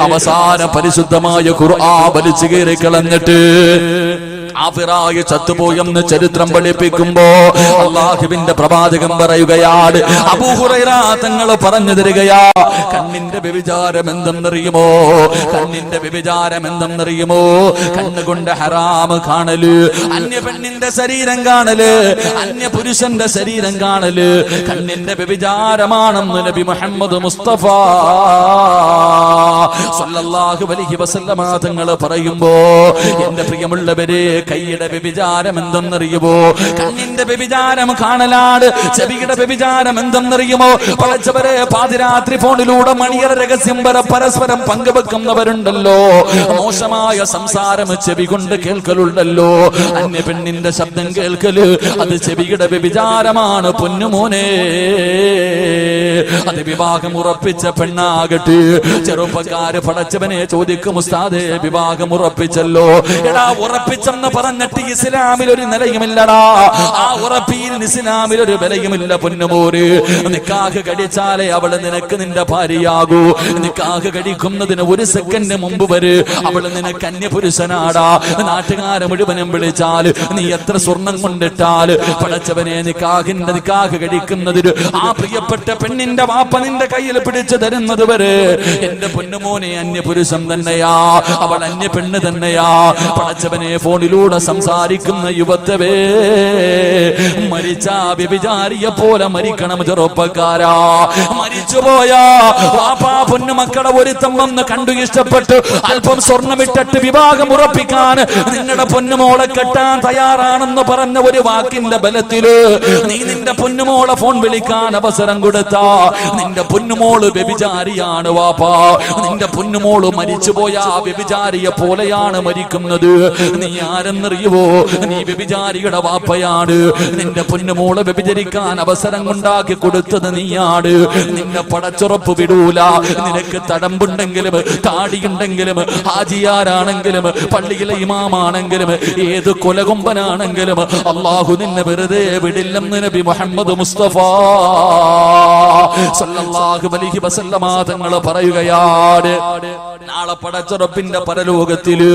അവസാന പരിശുദ്ധമായ ഖുർആൻ വലിച്ചു കയറി കളഞ്ഞിട്ട് ആഫിറായ ചത്തുപോയെന്ന് ചരിത്രം പഠിപ്പിക്കുമ്പോ അല്ലാഹുവിന്റെ പ്രവാചകൻ പറയുകയാണ്, അബൂ ഹുറൈറ തങ്ങൾ പറഞ്ഞു തരികയാ, കണ്ണിന്റെ വ്യഭിചാരം എന്തെന്നറിയുമോ? കണ്ണിന്റെ വ്യഭിചാരം എന്തെന്നറിയുമോ? കണ്ണുകൊണ്ട് ഹറാം കാണല്, അന്യ പെണ്ണിന്റെ ശരീരം കാണല്, അന്യ പുരുഷന്റെ ശരീരം കാണല് കണ്ണിന്റെ വ്യഭിചാരമാണെന്ന് നബി മുഹമ്മദ് മുസ്തഫ സല്ലല്ലാഹു അലൈഹി വസല്ലമ തങ്ങൾ പറയുമ്പോ, എന്റെ പ്രിയമുള്ളവരെ, കൈയുടെ വ്യഭിചാരം എന്തെന്നറിയുമോ? കണ്ണിന്റെ വ്യഭിചാരം കാണലാണ്. ചെവിയുടെ വ്യഭിചാരം എന്തെന്നറിയുമോ? പടച്ചവരെ, പാതിരാത്രി ഫോണിലൂടെ മണിയറ രഹസ്യം വരെ പരസ്പരം പങ്കുവെക്കുന്നവരുണ്ടല്ലോ. മോശമായ സംസാരം ചെവി കൊണ്ട് കേൾക്കലുണ്ടല്ലോ. അന്യ പെണ്ണിന്റെ ശബ്ദം കേൾക്കല് അത് ചെവിയുടെ വ്യഭിചാരമാണ് പൊന്നുമോനെ. അത് വിവാഹം ഉറപ്പിച്ച പെണ്ണാകട്ടെ, ചെറുപ്പക്കാര് പടച്ചവനെ ചോദിക്കും, ഉസ്താദേ വിവാഹം ഉറപ്പിച്ചല്ലോ. എടാ, ഉറപ്പിച്ചെന്ന് പറഞ്ഞിട്ട് ഇസ്ലാമിൽ ഒരു നിലയുമില്ലടാ. ആ ഉറപ്പിയിൽ ഇസ്ലാമിൽ ഒരു വിലയുമില്ല പൊന്നുമോര്. നിക്കാഹ് കഴിച്ചാലേ അവള് നിനക്ക് നിന്റെ ഭാര്യയാകൂ. നിക്കാഹ് കഴിക്കുന്നതിന് ഒരു സെക്കൻഡ് മുമ്പ് വരെ അവള് നിനക്ക് അന്യപുരുഷനാടാ. നാട്ടുകാരെ മുഴുവനും വിളിച്ചാല്, നീ എത്ര സ്വർണം കൊണ്ടിട്ടാല് പടച്ചവനെ, നിക്കാഹ് കഴിക്കുന്നതിന് ആ പ്രിയപ്പെട്ട പെണ്ണിന്റെ വാപ്പ നിന്റെ കയ്യിൽ പിടിച്ചു തരുന്നത് വരെ എന്റെ പൊന്നുമോനെ അന്യപുരുഷൻ തന്നെയാ, അവൾ അന്യ പെണ്ണ് തന്നെയാ. പടച്ചവനെ, ഫോണിലൂടെ സംസാരിക്കുന്ന യുവത്വേ, മരിച്ച വ്യഭിചാരിയെ പോലെ മരിക്കണം ചെറുപ്പക്കാരാ. മരിച്ചുപോയാ വാപ്പാ പൊന്നുമക്കളെ ഒരുത്തം വന്ന് കണ്ടു ഇഷ്ടപ്പെട്ടു അല്പം സ്വർണ്ണമിട്ടിട്ട് വിവാഹം ഉറപ്പിക്കാൻ നിങ്ങളുടെ പൊന്നുമോളെ കെട്ടാൻ തയ്യാറാണെന്ന് പറഞ്ഞ ഒരു വാക്കിന്റെ ബലത്തില് നീ നിന്റെ പൊന്നുമോളെ ഫോൺ വിളിക്കാൻ അവസരം കൊടുത്താ നിന്റെ പൊന്നുമോള് വ്യഭിചാരിയാണ് വാപ്പാ. നിന്റെ പൊന്നുമോള് മരിച്ചുപോയാ വ്യഭിചാരിയെ പോലെയാണ് മരിക്കുന്നത്. നീ ആരെന്നറിയുവോ? നീ വ്യഭിചാരിയുടെ വാപ്പയാണ്. നിന്റെ പൊന്നുമോളെ വ്യഭിചരിക്കാൻ അവസരം ഉണ്ടാക്കി കൊടുത്തത് നീയാണ്. നിന്നെ പടച്ചുറപ്പ് വിടൂല. നിനക്ക് തടമ്പുണ്ടെങ്കിലും താടിയുണ്ടെങ്കിലും ഹാജിയാരാണെങ്കിലും പള്ളിയിലെ ഇമാമാണെങ്കിലും ഏത് കൊലകൊമ്പനാണെങ്കിലും അല്ലാഹു നിന്നെ വെറുതെ വിടില്ലെന്ന് നബി മുഹമ്മദ് മുസ്തഫ സല്ലല്ലാഹു അലൈഹി വസല്ലമ തങ്ങൾ പറയുകയാണ്. നാളെ പടച്ചുറപ്പിന്റെ പരലോകത്തില്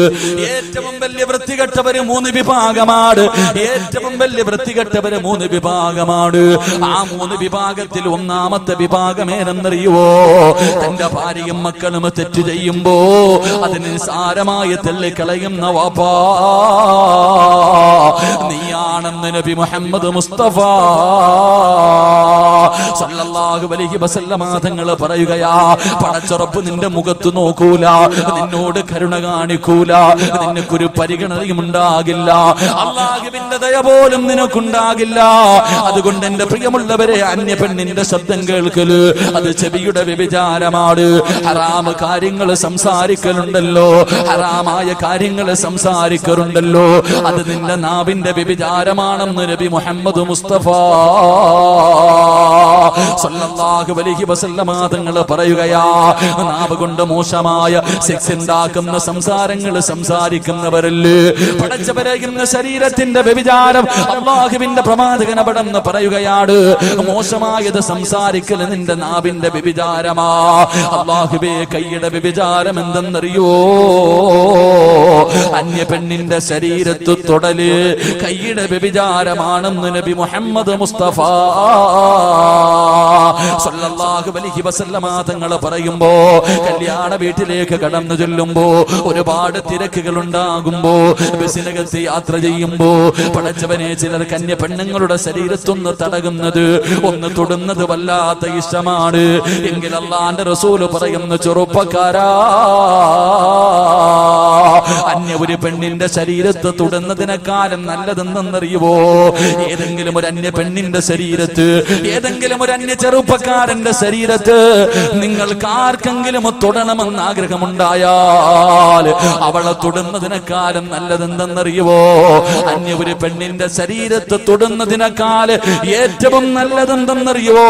ഏറ്റവും വലിയ വൃത്തികെട്ടവര് 3 വിഭാഗമാണ്. ഏറ്റവും വലിയ വൃത്തികെട്ടവര് 3 വിഭാഗമാണ്. ആ 3 വിഭാഗത്തിൽ ഒന്നാമത്തെ വിഭാഗം ഏതെന്നറിയുവോ? തന്റെ ഭാര്യയും മക്കളും തെറ്റ് ചെയ്യുമ്പോ അതിന് സാരമായി തള്ളിക്കളയുന്ന വാപ്പാ നീയാണെന്ന് നബി മുഹമ്മദ് മുസ്തഫ സല്ലല്ലാഹു അലൈഹി വസല്ലമ തങ്ങൾ പറയുകയാ. പടച്ചുറപ്പ് നിന്റെ മുഖത്ത് നോക്കൂല, നിന്നോട് കരുണ കാണിക്കൂല, നിനക്കൊരു പരിഗണനയും ഉണ്ടാകില്ല, അല്ലാഹുവിന്റെ ദയ പോലും നിനക്കുണ്ടാകില്ല. അതുകൊണ്ട് എന്റെ പ്രിയമുള്ളവരെ, അന്യ പെണ്ണിന്റെ ശബ്ദം കേൾക്കല് അത് ചെവിയുടെ വ്യഭിചാരമാണ്. ഹറാമ് കാര്യങ്ങൾ സംസാരിക്കലുണ്ടല്ലോ, ഹറാമായ കാര്യങ്ങൾ സംസാരിക്കലുണ്ടല്ലോ, അത് നിന്റെ നാവിന്റെ വ്യഭിചാരമാണെന്ന് നബി മുഹമ്മദ് മുസ്തഫ സല്ലല്ലാഹു അലൈഹി വസല്ലമ തങ്ങൾ പറയുകയാ, നാവ് കൊണ്ട് മോശമായ സെക്സ് ഉണ്ടാക്കുന്ന സംസാരങ്ങൾ സംസാരിക്കുന്നവരല്ലേ പടച്ചവരെ, ഇന്ന് ശരീരത്തിന്റെ വ്യഭിചാരം അല്ലാഹുവിന്റെ പ്രവാചകൻ അവിടെന്ന് പറയുകയാണ്, മോശമായത് സംസാരിക്കൽ നിന്റെ നാവിന്റെ വ്യഭിചാരമാ. അല്ലാഹുവേ, കൈയുടെ വ്യഭിചാരം എന്തെന്നറിയോ? അന്യ പെണ്ണിന്റെ ശരീരത്ത് തൊടല് കൈയുടെ വ്യഭിചാരമാണെന്ന് നബി മുഹമ്മദ് മുസ്തഫ സല്ലല്ലാഹു അലൈഹി വസല്ലമ തങ്ങൾ പറയുമ്പോ, കല്യാണ വീട്ടിലേക്ക് കടന്നു ചെല്ലുമ്പോ, ഒരുപാട് തിരക്കുകൾ ഉണ്ടാകുമ്പോ, ബസ്സിനകത്ത് യാത്ര ചെയ്യുമ്പോ പടച്ചവനെ ചിലർ കന്യ പെണ്ണുങ്ങളുടെ ശരീരത്തൊന്ന് തടകുന്നത്, ഒന്ന് തൊടുന്നത് വല്ലാത്ത ഇഷ്ടമാണ്. എങ്കിൽ അല്ലാഹുവിന്റെ റസൂല് പറയുന്ന, ചെറുപ്പക്കാരാ, അന്യ ഒരു പെണ്ണിന്റെ ശരീരത്ത് തൊടുന്നതിനേക്കാളും നല്ലതെന്നറിയുവോ? ഏതെങ്കിലും ഒരു അന്യ പെണ്ണിന്റെ ശരീരത്ത്, ഏതെങ്കിലും ഒരു അന്യ ചെറുപ്പക്കാരന്റെ ശരീരത്ത് നിങ്ങൾക്ക് ആർക്കെങ്കിലും തൊടണമെന്ന് ആഗ്രഹമുണ്ടായാൽ അവളെ തൊടുന്നതിനേക്കാളും നല്ലതെന്തെന്നറിയുവോ? അന്യ ഒരു പെണ്ണിന്റെ ശരീരത്ത് തൊടുന്നതിനേക്കാൾ ഏറ്റവും നല്ലതെന്തെന്നറിയുവോ?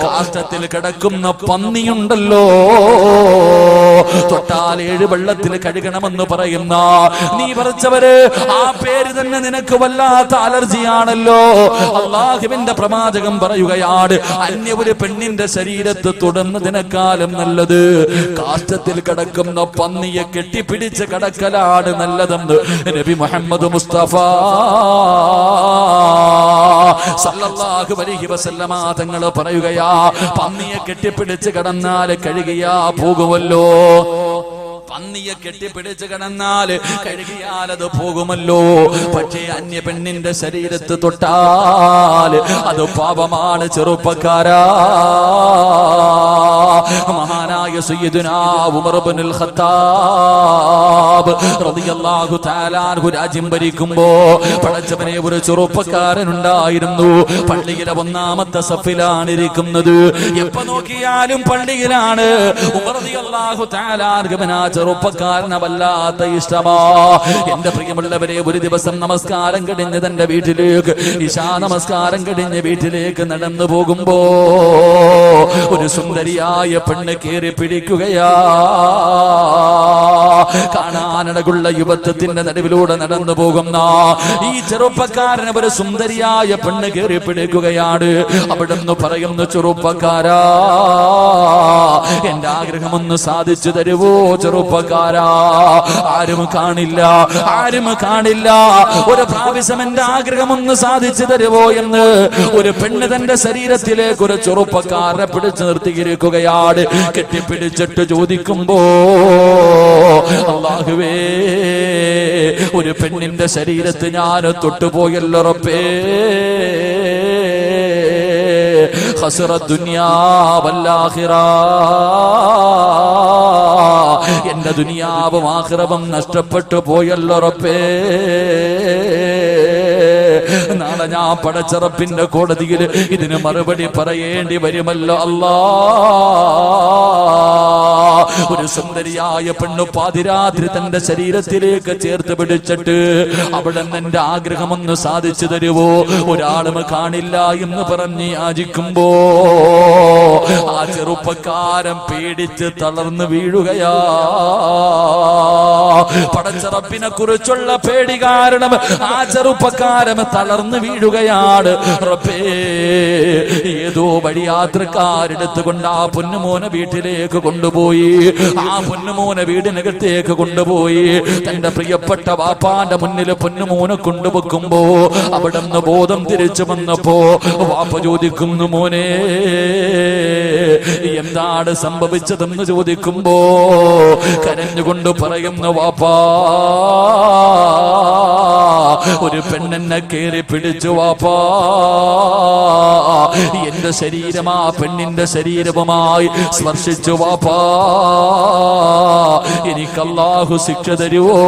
കാഷ്ടത്തിൽ കിടക്കുന്ന പന്നിയുണ്ടല്ലോ, തൊട്ടാൽ 7 വെള്ളത്തിൽ കഴുകണമെന്ന് പറയുന്ന നീ പറിച്ചവര്, ആ പേര് തന്നെ നിനക്ക് വല്ലാത്ത അലർജിയാണല്ലോ. അല്ലാഹുവിന്റെ പ്രവാചകൻ പറയുകയാണ്, അന്യ ഒരു പെണ്ണിന്റെ ശരീരത്ത് തൊടുന്നതിനേക്കാളും നല്ലത് കാഷ്ടത്തിൽ കിടക്കുന്ന പന്നിയെ കെട്ടിപ്പിടിച്ച് കിടക്കലാണ് നല്ലതെന്ന് നബി മുഹമ്മദ് മുസ്തഫ സല്ലല്ലാഹു അലൈഹി വസല്ലമ തങ്ങൾ പറയുകയാ, പന്നിയെ കെട്ടിപ്പിടിച്ച് കിടന്നാൽ കഴുകിയാ പോകുമല്ലോ. പന്നിയെ കെട്ടിപ്പിടിച്ച് കിടന്നാൽ കഴുകിയാൽ അത് പോകുമല്ലോ. പക്ഷേ അന്യ പെണ്ണിന്റെ ശരീരത്ത് തൊട്ടാൽ അത് പാപമാണ് ചെറുപ്പക്കാരാ. മഹാനായ സയ്യിദുനാ ഉമർ ഇബ്നുൽ ഖത്താബ് റളിയല്ലാഹു തആല അൻഹു രാജ്യം ഭരിക്കുമ്പോ പടച്ചവനെ, ഒരു ചെറുപ്പക്കാരൻ ഉണ്ടായിരുന്നു. പള്ളിയിലെ 1ാമത്തെ സഫിലാണ് ഇരിക്കുന്നത്. എപ്പോ നോക്കിയാലും പള്ളിയിലാണ്. ഉമർ റളിയല്ലാഹു തആല അൻഹുവിന് ചെറുപ്പക്കാരനെ വല്ലാത്ത ഇഷ്ടമാ. എന്റെ പ്രിയമുള്ളവരെ, ഒരു ദിവസം നമസ്കാരം കഴിഞ്ഞ് തന്റെ വീട്ടിലേക്ക്, ഇശാ നമസ്കാരം കഴിഞ്ഞ് വീട്ടിലേക്ക് നടന്നു പോകുമ്പോ ഒരു സുന്ദരിയായ പെണ്ണ് കേറി പിടിക്കുകയാ. കാണാനടകുള്ള യുവത്വത്തിന്റെ നടുവിലൂടെ നടന്നു പോകുന്ന ഈ ചെറുപ്പക്കാരനെ ഒരു സുന്ദരിയായ പെണ്ണ് കേറി പിടിക്കുകയാണ്. അവിടുന്ന് പറയുന്നു, ചെറുപ്പക്കാരാ, എന്റെ ആഗ്രഹമൊന്ന് സാധിച്ചു തരുവോ ചെറുപ്പക്കാരാ? ആരും കാണില്ല, ആരും കാണില്ല, ഒരു പ്രാവശ്യം എന്റെ ആഗ്രഹമൊന്ന് സാധിച്ചു തരുവോ എന്ന് ഒരു പെണ്ണ് തന്റെ ശരീരത്തിലേക്ക് ഒരു ചെറുപ്പക്കാരനെ പിടിച്ചു നിർത്തിയിരിക്കുകയാണ്. കെട്ടിപ്പിടിച്ചിട്ട് ചോദിക്കുമ്പോ, അല്ലാഹുവേ, ഒരു പെണ്ണിന്റെ ശരീരത്ത് ഞാൻ തൊട്ടുപോയല്ലോ റബ്ബേ, ഖസറ ദുനിയാ വൽ ആഖിറ, എന്റെ ദുനിയാവും ആഖിറവും നഷ്ടപ്പെട്ടു പോയല്ലോ റബ്ബേ. നാളെ ഞാൻ പടച്ച റബ്ബിന്റെ കോടതിയിൽ ഇതിന് മറുപടി പറയേണ്ടി വരുമല്ലോ അല്ലാ. ഒരു സുന്ദരിയായ പെണ്ണ് പാതിരാത്രി തന്റെ ശരീരത്തിലേക്ക് ചേർത്ത് പിടിച്ചിട്ട്, അവിടെ എന്റെ ആഗ്രഹമൊന്ന് സാധിച്ചു തരുവോ, ഒരാളും കാണില്ല എന്ന് പറഞ്ഞ് യാചിക്കുമ്പോ ആ ചെറുപ്പക്കാരൻ പേടിച്ച് തളർന്നു വീഴുകയാ. പടച്ച റബ്ബിനെ കുറിച്ചുള്ള പേടി കാരണം ആ ചെറുപ്പക്കാരൻ തളർന്നു വീഴുകയാണ്. റബ്ബേ, ഏതോ വഴിയാത്രക്കാരെടുത്തുകൊണ്ട് ആ പൊന്നുമോനെ വീട്ടിലേക്ക് കൊണ്ടുപോയി. ആ പൊന്നുമോനെ വീടിനകത്തേക്ക് കൊണ്ടുപോയി തന്റെ പ്രിയപ്പെട്ട വാപ്പാന്റെ മുന്നിൽ പൊന്നുമോനെ കൊണ്ടുവെക്കുമ്പോ അവിടെ നിന്ന് ബോധം തിരിച്ചു വന്നപ്പോ വാപ്പ ചോദിക്കുന്നു, മോനെ എന്താണ് സംഭവിച്ചതെന്ന് ചോദിക്കുമ്പോ കരഞ്ഞുകൊണ്ട് പറയുന്നു, വാപ്പാ, ഒരു പെണ്ണെന്നെ കേറി പിടിച്ചു വാപ്പാ, എന്റെ ശരീരം ആ പെണ്ണിന്റെ ശരീരവുമായി സ്പർശിച്ചു വാപ്പാ, എനിക്ക് അല്ലാഹു ശിക്ഷ തരുവോ,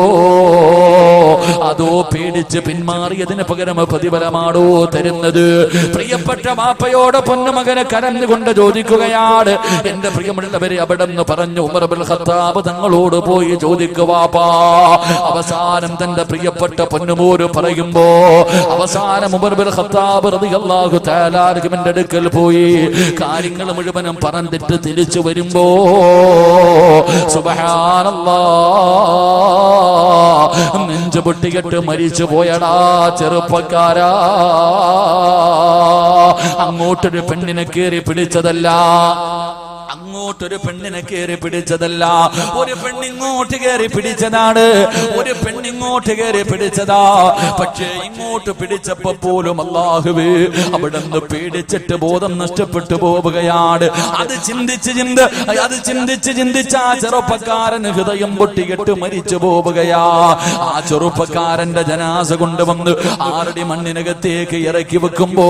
അതോ പേടിച്ച് പിന്മാറിയതിന് പകരം പ്രതിഫലമാണോ തരുന്നത്? പ്രിയപ്പെട്ട വാപ്പയോട് പൊന്നുമകനെ കരഞ്ഞുകൊണ്ട് ചോദിക്കുകയാണ്. എന്റെ പ്രിയമുള്ളവരെ, അവിടെ നിന്ന് പറഞ്ഞു ഉമർ ഇബ്നുൽ ഖത്താബ് തങ്ങളോട് പോയി ചോദിക്കുക വാപ്പാ. അവസാനം തന്റെ പ്രിയപ്പെട്ട പൊന്നുമോര് പോലും പറയുമ്പോ അവസാനം ഉമർ ബിൻ ഖത്താബ് റളിയല്ലാഹു തആല അൻഹുവിന്റെ അടുക്കൽ പോയി കാര്യങ്ങൾ മുഴുവനും പറഞ്ഞിട്ട് തിരിച്ചു വരുമ്പോ സുബ്ഹാനല്ലാഹ് നെഞ്ചു പൊട്ടിയിട്ട് മരിച്ചു പോയടാ ചെറുപ്പക്കാരാ. അങ്ങോട്ടൊരു പെണ്ണിനെ കേറി പിടിച്ചതല്ല, അങ്ങോട്ടൊരു പെണ്ണിനെ കയറി പിടിച്ചതല്ല, ഒരു പെണ്ണിങ്ങോട്ട് കയറി പിടിച്ചതാണ്, ഒരു പെണ്ണിങ്ങോട്ട് കയറി പിടിച്ചതാ. പക്ഷേ ഇങ്ങോട്ട് പിടിച്ചപ്പോ പോലും അല്ലാഹുവേ അവിടുന്ന് പേടിച്ചിട്ട് ബോധം നഷ്ടപ്പെട്ടു പോവുകയാണ്. അത് ചിന്തിച്ച് ആ ചെറുപ്പക്കാരൻ ഹൃദയം പൊട്ടിയിട്ട് മരിച്ചു പോവുകയാ. ആ ചെറുപ്പക്കാരന്റെ ജനാസ കൊണ്ടുവന്ന് ആരുടെ മണ്ണിനകത്തേക്ക് ഇറക്കി വെക്കുമ്പോ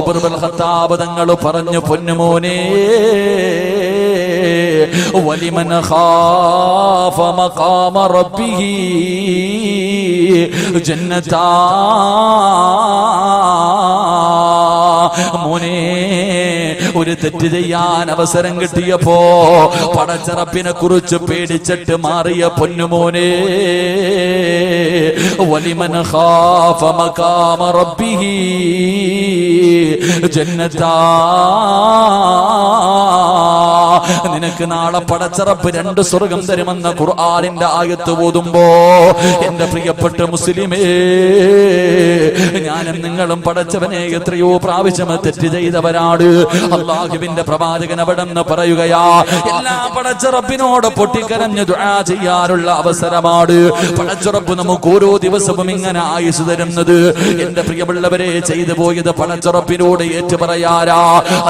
ഉമർ ബിൻ ഖത്താബ് തങ്ങൾ പറഞ്ഞു, പൊന്നുമോനെ വലിമൻ ഖാഫ മഖാമ റബ്ബിഹി ജന്നതാ. മോനെ, ഒരു തെറ്റ് ചെയ്യാൻ അവസരം കിട്ടിയപ്പോ പടച്ചറപ്പിനെ കുറിച്ച് പേടിച്ചിട്ട് മാറിയ പൊന്നുമോനെ, വലിമൻ ഖാഫ മഖാമ റബ്ബിഹി ജന്നതാ. നിനക്ക് നാളെ പടച്ചറപ്പ് 2 സ്വർഗം തരുമെന്ന ഖുർആനിന്റെ ആയത്ത് ഓതുമ്പോ എന്റെ പ്രിയപ്പെട്ട മുസ്ലിമേ, ഞാനും നിങ്ങളും പടച്ചവനെ എത്രയോ പ്രാവശ്യം തെറ്റ് ചെയ്തവരാണ്. അല്ലാഹുവിന്റെ പ്രവാചകൻ അവിടെന്ന് പറയുകയാ, എല്ലാ പടച്ചറപ്പിനോട് പൊട്ടിക്കരഞ്ഞ് ദുആ ചെയ്യാനുള്ള അവസരമാണ് പടച്ചറപ്പ് നമുക്ക് ഓരോ ദിവസവും ഇങ്ങനെ ആയുസ് തരുന്നത്. എന്റെ പ്രിയമുള്ളവരെ, ചെയ്തു പോയത് പടച്ചറപ്പിനോട് ഏറ്റു പറയാരാ.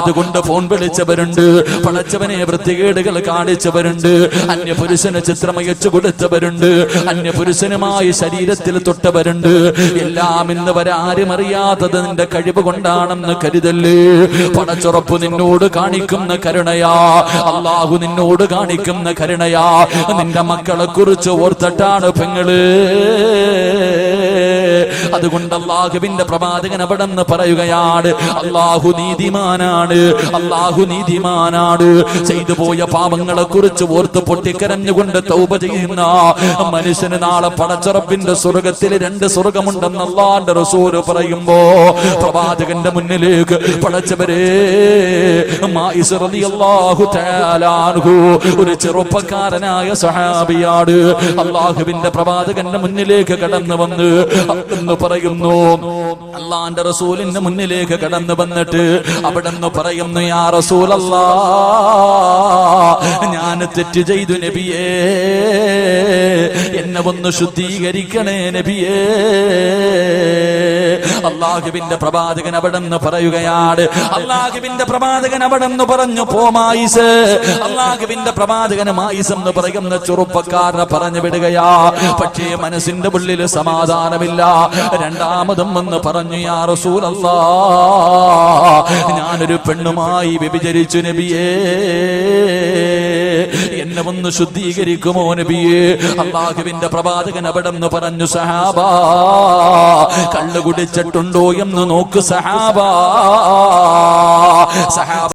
അതുകൊണ്ട് ഫോൺ വിളിച്ചവരുണ്ട്, പടച്ചവനെ വൃത്തികേടുകൾ കാണിച്ചവരുണ്ട്, അന്യപുരുഷന് ചിത്രമയച്ചു കൊടുത്തവരുണ്ട്, അന്യപുരുഷനുമായി ശരീരത്തിൽ തൊട്ടവരുണ്ട്. എല്ലാം ഇന്ന് വരെ ആരും അറിയാത്തത് നിന്റെ കഴിവ് കൊണ്ടാണെന്ന് കരുതല്ലേ. പടച്ചുറപ്പ് നിന്നോട് കാണിക്കുന്ന കരുണയാ, അല്ലാഹു നിന്നോട് കാണിക്കുന്ന കരുണയാ. നിന്റെ മക്കളെ കുറിച്ച് ഓർത്തിട്ടാണ് പെങ്ങള്. അതുകൊണ്ട് അല്ലാഹുവിന്റെ പ്രവാചകൻ അവിടെന്ന് പറയുകയാണ്, അല്ലാഹു നീതിമാനാണ്, അല്ലാഹു നീതിമാനാണ്. ചെയ്തു പോയ പാപങ്ങളെ കുറിച്ച് ഓർത്ത് പൊട്ടിക്കരഞ്ഞുകൊണ്ട് തൗബ ചെയ്യുന്ന മനുഷ്യന് നാളെ പടച്ചറപ്പിന്റെ സ്വർഗത്തിൽ 2 സ്വർഗമുണ്ടെന്ന് അല്ലാഹുവിന്റെ റസൂൽ പറയുമ്പോ പ്രവാചകന്റെ മുന്നിലേക്ക് പടച്ചവരെ മായിസ് റളിയല്ലാഹു തആല അൻഹു ഒരു ചെറുപ്പക്കാരനായ സഹാബിയാണ്. അല്ലാഹുവിന്റെ പ്രവാചകന്റെ മുന്നിലേക്ക് കടന്നു വന്ന് എന്ന് പറയുന്നു, അല്ലാഹുവിന്റെ റസൂലിന്റെ മുന്നിലേക്ക് കടന്നു വന്നിട്ട് അവിടെന്ന് പറയുന്നു, യാ റസൂലല്ലാഹ്, ഞാൻ തെറ്റ് ചെയ്തു നബിയേ, എന്നെ ഒന്ന് ശുദ്ധീകരിക്കണേ നബിയേ. അല്ലാഹുവിന്റെ പ്രവാചകൻ അവിടെന്ന് പറയുകയാണ്, അല്ലാഹുവിന്റെ പ്രവാചകൻ അവിടെന്ന് പറഞ്ഞു, പോ മായിസ്. അല്ലാഹുവിന്റെ പ്രവാചകൻ മായിസ് എന്ന് പറയുന്ന ചെറുപ്പക്കാരനെ പറഞ്ഞു വിടുകയാ. പക്ഷേ മനസ്സിന്റെ ഉള്ളിൽ സമാധാനമില്ല. രണ്ടാമതും എന്ന് പറഞ്ഞു, യാ റസൂലല്ലാഹ്, ഞാനൊരു പെണ്ണുമായി വ്യഭിചരിച്ചു നബിയേ, എന്നെ ഒന്ന് ശുദ്ധീകരിക്കുമോ നബിയേ. അല്ലാഹുവിന്റെ പ്രവാചകൻ അവിടെന്ന് പറഞ്ഞു, സഹാബാ, കള്ളു കുടിച്ചിട്ടുണ്ടോ എന്ന് നോക്ക് സഹാബാ.